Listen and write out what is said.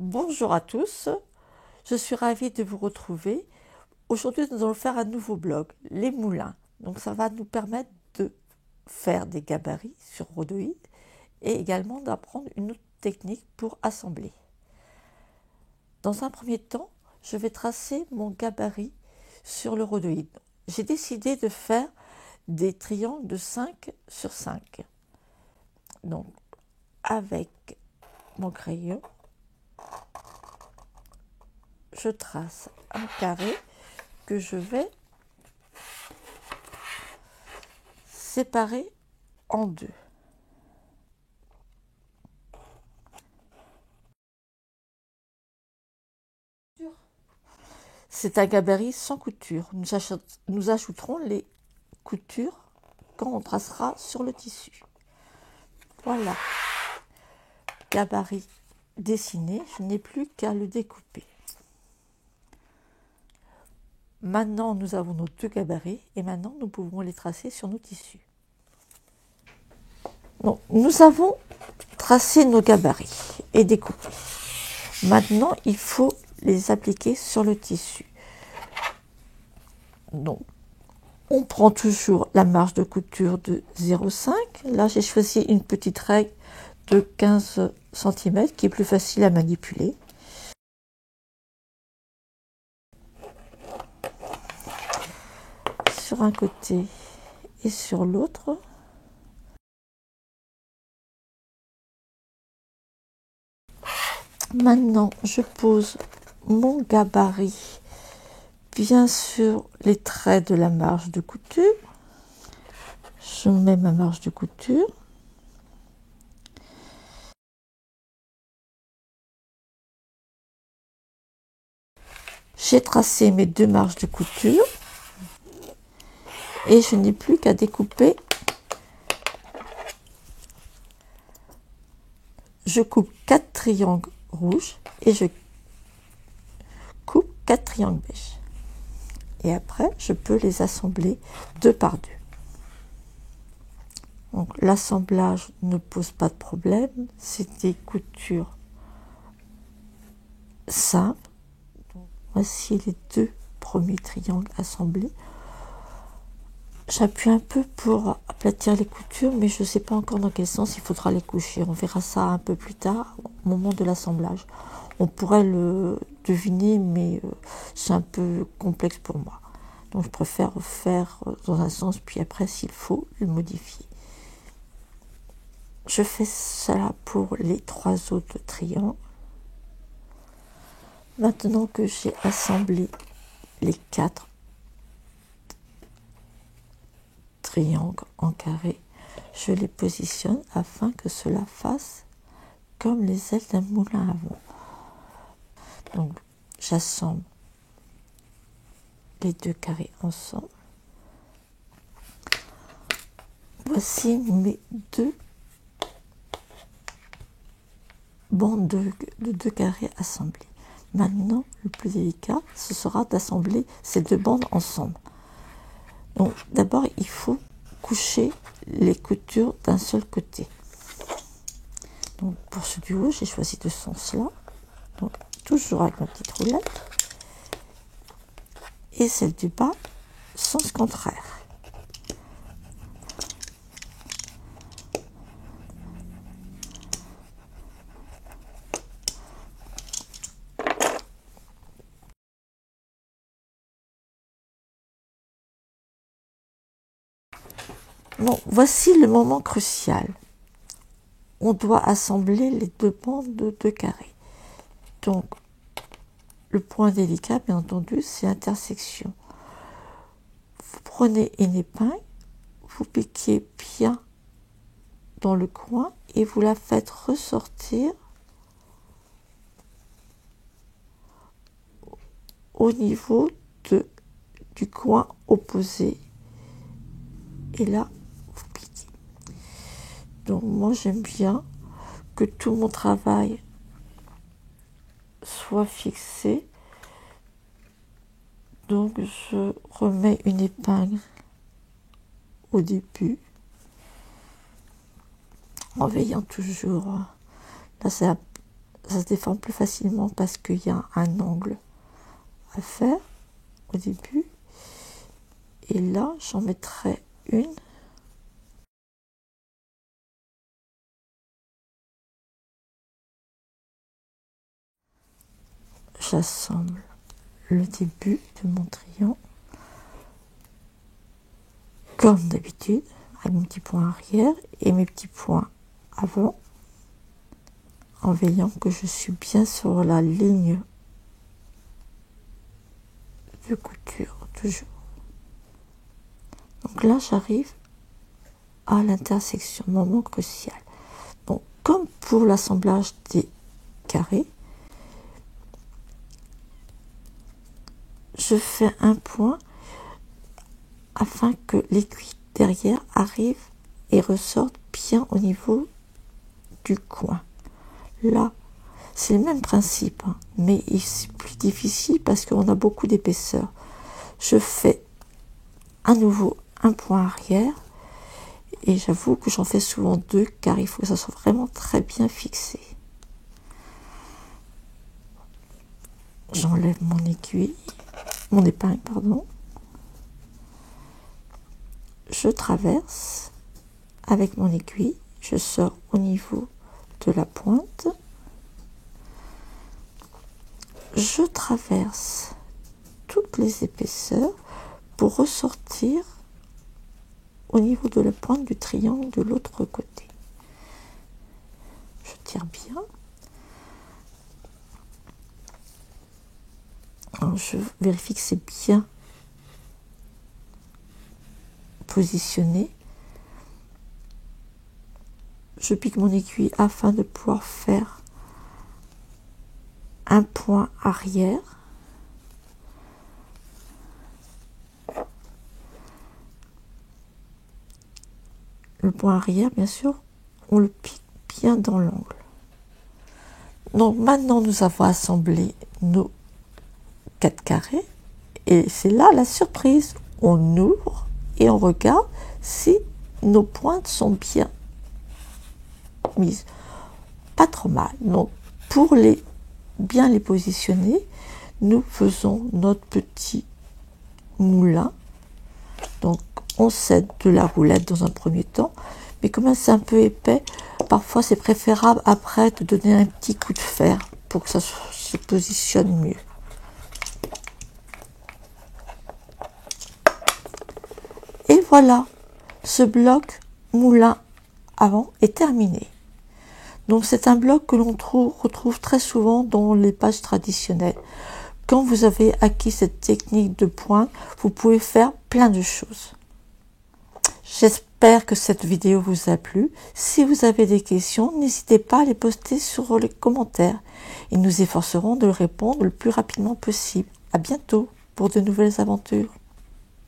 Bonjour à tous, je suis ravie de vous retrouver. Aujourd'hui, nous allons faire un nouveau blog, les moulins. Donc ça va nous permettre de faire des gabarits sur rhodoïde et également d'apprendre une autre technique pour assembler. Dans un premier temps, je vais tracer mon gabarit sur le rhodoïde. J'ai décidé de faire des triangles de 5 sur 5. Donc avec mon crayon, je trace un carré que je vais séparer en deux. C'est un gabarit sans couture. Nous ajouterons les coutures quand on tracera sur le tissu. Voilà, gabarit dessiné, je n'ai plus qu'à le découper. Maintenant, nous avons nos deux gabarits et maintenant, nous pouvons les tracer sur nos tissus. Donc, nous avons tracé nos gabarits et découpé. Maintenant, il faut les appliquer sur le tissu. Donc, on prend toujours la marge de couture de 0,5. Là, j'ai choisi une petite règle de 15 cm qui est plus facile à manipuler. Sur un côté et sur l'autre. Maintenant, je pose mon gabarit bien sur les traits de la marge de couture. Je mets ma marge de couture. J'ai tracé mes deux marges de couture et je n'ai plus qu'à découper. Je coupe 4 triangles rouges et je coupe 4 triangles beiges. Et après, je peux les assembler deux par deux. Donc, l'assemblage ne pose pas de problème. C'est des coutures simples. Donc, voici les deux premiers triangles assemblés. J'appuie un peu pour aplatir les coutures, mais je ne sais pas encore dans quel sens il faudra les coucher. On verra ça un peu plus tard, au moment de l'assemblage. On pourrait le deviner, mais c'est un peu complexe pour moi. Donc je préfère faire dans un sens, puis après, s'il faut, le modifier. Je fais cela pour les trois autres triangles. Maintenant que j'ai assemblé les 4 triangles en carré, je les positionne afin que cela fasse comme les ailes d'un moulin à vent. Donc j'assemble les deux carrés ensemble. Voici mes deux bandes de deux carrés assemblés. Maintenant, le plus délicat, ce sera d'assembler ces deux bandes ensemble. Donc d'abord, il faut coucher les coutures d'un seul côté. Donc pour ceux du haut, j'ai choisi ce sens-là. Donc toujours avec ma petite roulette. Et celle du bas, sens contraire. Bon, voici le moment crucial. On doit assembler les deux bandes de deux carrés. Donc, le point délicat, bien entendu, c'est l'intersection. Vous prenez une épingle, vous piquez bien dans le coin et vous la faites ressortir au niveau du coin opposé. Et là, vous piquez. Donc moi, j'aime bien que tout mon travail soit fixé. Donc je remets une épingle au début, en veillant toujours. Là, ça se déforme plus facilement parce qu'il y a un angle à faire au début. Et là, j'en mettrai une. J'assemble le début de mon triangle comme d'habitude avec mon petit point arrière et mes petits points avant, en veillant que je suis bien sur la ligne de couture toujours. Donc là j'arrive à l'intersection, moment crucial. Donc comme pour l'assemblage des carrés, je fais un point afin que l'aiguille derrière arrive et ressorte bien au niveau du coin. Là, c'est le même principe, hein, mais c'est plus difficile parce qu'on a beaucoup d'épaisseur. Je fais à nouveau un point arrière et j'avoue que j'en fais souvent deux car il faut que ça soit vraiment très bien fixé. J'enlève mon aiguille, mon épingle, pardon. Je traverse avec mon aiguille, je sors au niveau de la pointe, je traverse toutes les épaisseurs pour ressortir au niveau de la pointe du triangle de l'autre côté. Je tire bien. Alors, je vérifie que c'est bien positionné. Je pique mon aiguille afin de pouvoir faire un point arrière. Le point arrière, bien sûr, on le pique bien dans l'angle. Donc maintenant, nous avons assemblé nos 4 carrés. Et c'est là la surprise. On ouvre et on regarde si nos pointes sont bien mises. Pas trop mal. Donc, pour bien les positionner, nous faisons notre petit moulin. Donc, on cède de la roulette dans un premier temps, mais comme c'est un peu épais, parfois c'est préférable après de donner un petit coup de fer pour que ça se positionne mieux. Et voilà, ce bloc moulin avant est terminé. Donc c'est un bloc que l'on retrouve très souvent dans les pages traditionnelles. Quand vous avez acquis cette technique de point, vous pouvez faire plein de choses. J'espère que cette vidéo vous a plu. Si vous avez des questions, n'hésitez pas à les poster sur les commentaires et nous efforcerons de répondre le plus rapidement possible. À bientôt pour de nouvelles aventures.